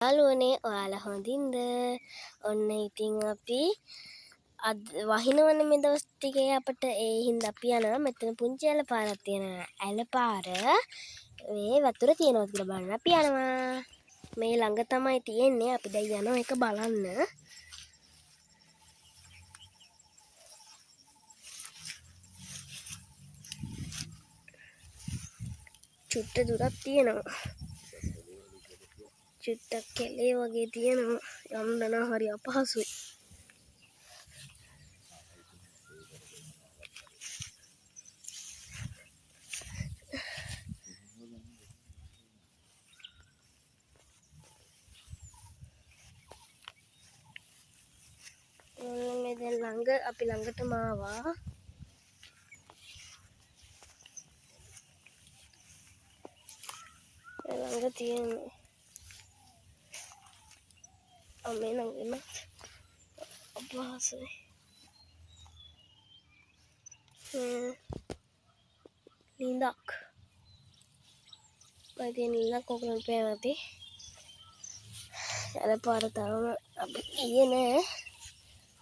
යාළුවනේ ඔයාලා හොඳින්ද? ඔන්න ඉතින් අපි අද වහිනවනේ මේ දවස් ටිකේ අපිට ඒ හින්දා අපි යනවා මෙතන පුංචි ඇල පාරක් තියෙනවා. ඇල පාර මේ වතුර තියෙනවද කියලා බලන්න අපි යනවා. මේ ළඟ තමයි තියෙන්නේ. අපි දැන් යනවා ඒක බලන්න. චුට්ට දුරක් තියෙනවා. චුට්ටක් කැලේ වගේ තියෙනවා. යන්න නම් හරි අපහසුයි. මේ දැන් ළඟ අපි ළඟටම ආවා. ළඟ තියෙන්නේ මේ ළඟම අපහසුයි. ලිඳක් මම තියෙන ලිඳක් ඔයගොල්ලන්ට පේනවා ඇති. ඇල පාර තරම අපි ගියේ නෑ.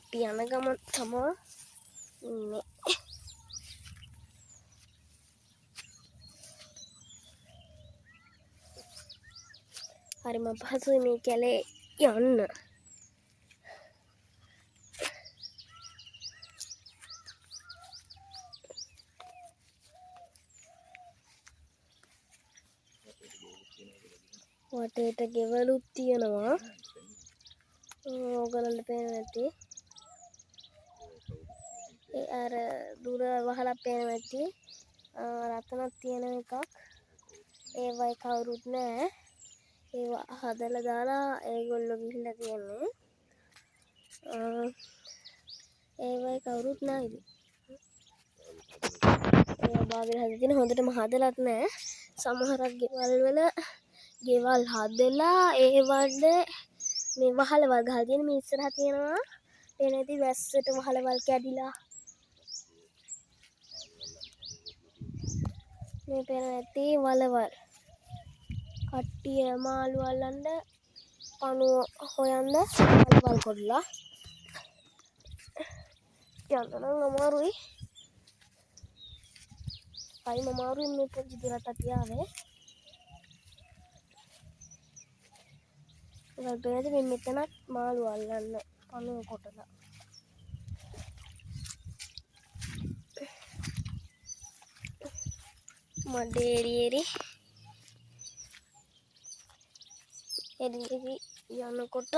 අපි යන ගමන් තමයි ඉන්නේ. හරිම අපහසුයි මේ කැලේ යන්න. වටේට ගෙවලුත් තියෙනවා. ඕගොල්ලන්ට පේනවා ඇති. ඒ අර දුර වහලා පේනවා ඇති. රතනක් තියෙන එකක්. ඒවයි කවුරුත් නෑ. ඒවා හදලා දාලා ඒගොල්ලෝ ගිහිල්ලා තියෙන්නේ. ඒවයි කවුරුත් නෑ ඉතින්. ඒවා බාගෙන හදලා තියෙන හොඳටම හදලත් නෑ. සමහරක් ගෙවල් හදලා ඒවල මේ වහලවල් ගහලා තියෙන මේ ඉස්සරහ තියෙනවා. එනේදී වැස්සට වහලවල් කැඩිලා. මේ පේනවා ඇති වලවල්. කට්ටිය මාළු අල්ලන්න පණුව හොයන්න වලවල් කොල්ලා. යන්න නම් අමාරුයි. හරිම අමාරුයි මේ පුංචි දුරට අපි ආවේ. ඒකට මේ මෙතනත් මාළු අල්ලන්න පණුව කොටලා. මඩේරියරි එදිරි යනකොට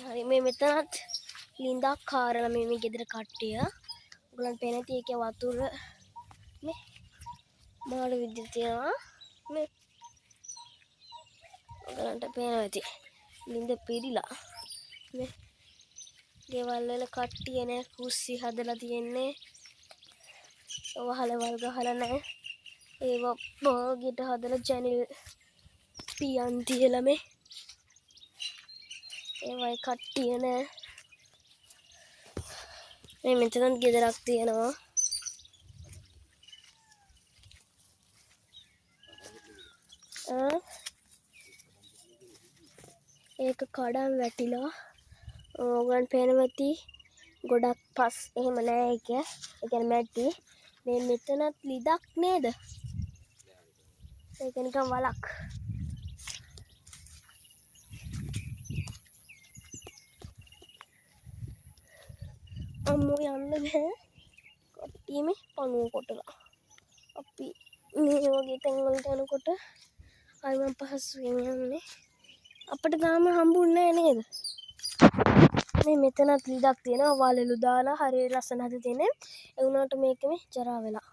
හරි මේ මෙතනත් ලිඳක් කාරලා මේ ගෙදර කට්ටිය. ඔයගලන්ට පේන ඇති ඒකේ වතුර මේ මාළු විදිහට තියෙනවා. මේ ඔයගලන්ට පේනවා ඇති ලිඳ පිරීලා. මේ ගෙවල් වල කට්ටිය නේ කුස්සි හදලා තියෙන්නේ. වහලවල් ගහලා නැහැ. ඒවා බාගෙට හදලා ජනෙල් පියන් තියලා මේ ඒවයි කට්ටිය නෑ. මේ මෙතනත් ගෙදරක් තියෙනවා. ඒක කඩන් වැටිලා. ඕගන් පේනවා ඇති ගොඩක් පස් එහෙම නෑ ඒක. ඒ කියන්නේ මැටි. මේ මෙතනත් ලිදක් නේද? ඒක නිකන් වලක්. අම්මෝ යන්න බෑ. කට්ටිය මේ පණුව කොටලා. අපි මේ වගේ තැන් වලට යනකොට හරිම පහසුවෙන් යන්නේ. අපිට තාම හම්බුන්නේ නෑ නේද? මේ මෙතනත් ලිදක් තියෙනවා. වලලු දාලා හරිය ලස්සන හදලා තියෙන්නේ. ඒ වුණාට මේක මේ ජරා වෙලා.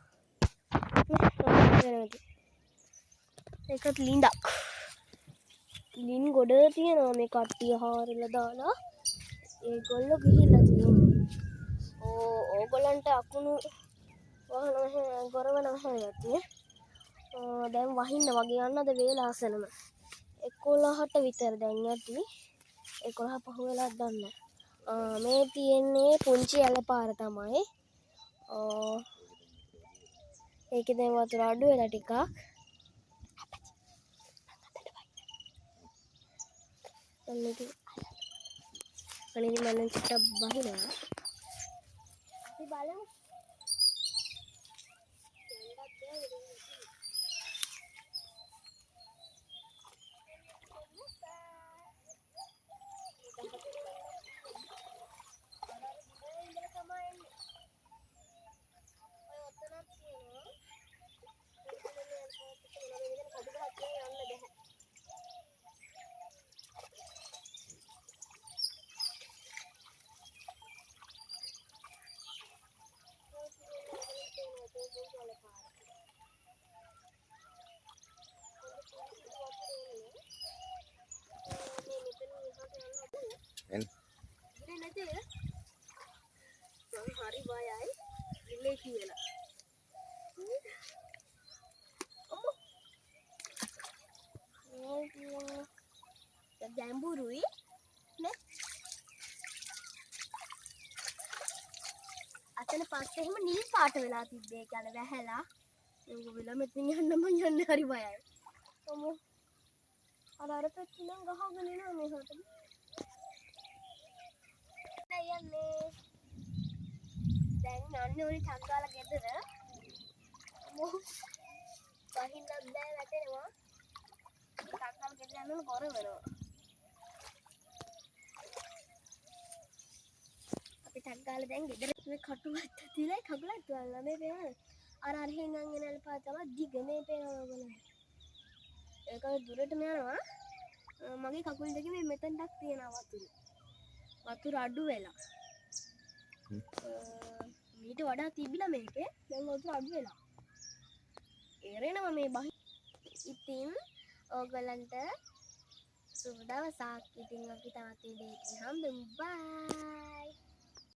ඒකත් ලිඳක්. ලින් ගොඩ තියෙනවා මේ කට්ටිය හාරලා දාලා. ඒගොල්ලෝ ගිහිල්ලා තියෙන්නේ. ඕගොල්ලන්ට අකුණු වහන ගොරවන වහනතිය. දැන් වහින්න වගේ යන්නද වේලාසනම. 11ට විතර දැන් ඇති. 11 පහ වෙලාක් දන්නේ. මේ තියෙන්නේ පුංචි ඇල පාර තමයි. ඒකේ දැන් වතුර අඩු වෙලා ටිකක්. අන්න ඉතින් අනේ ඉතින් මම චුට්ටක් බහිනවා. අපි බලමු. එන්න ඉතින් නැති මම හරි බයයි ඉන්නේ කියලා. අම්මෝ මේ ගැඹුරුයි නේ. අතන පස්සේ එහෙම නිල් පාට වෙලා තිබ්බේ කියලා වැහැලා. ඒක වෙලා මෙතන යන්න මං යන්නේ හරි බයයි. අම්මෝ අර පැත්තෙන් ගහගෙන එනවා මෙහාට. යන්නේ දැන් යන්නේ උනේ චංගාල ගෙදර. අම්මෝ බහින්නත් බෑ වැටෙනවා. චංගාල ගෙදර යනකොට බොර වෙනවා. අපි චංගාල දැන් ගෙදර මේ කටුවත් තියලා කකුලක් තුවල්ලා මේ පේනවා. අර අරහෙන් යන එනල් පාතම දිග මේ පේනවා ඔයගොල්ලෝ. ඒක දුරටම යනවා. මගේ කකුල් දෙකේ මේ මෙතනක් තියෙනවා වතුර. වතුර අඩු වෙලා. මීට වඩා තිබිලා මේකේ දැන් වතුර අඩු වෙලා. එරෙනවා මේ බහි. ඉතින් ඕගලන්ට සුබ දවසක්. ඉතින් අපි තවත් වීඩියෝ එකකින් හම්බෙමු. බයි.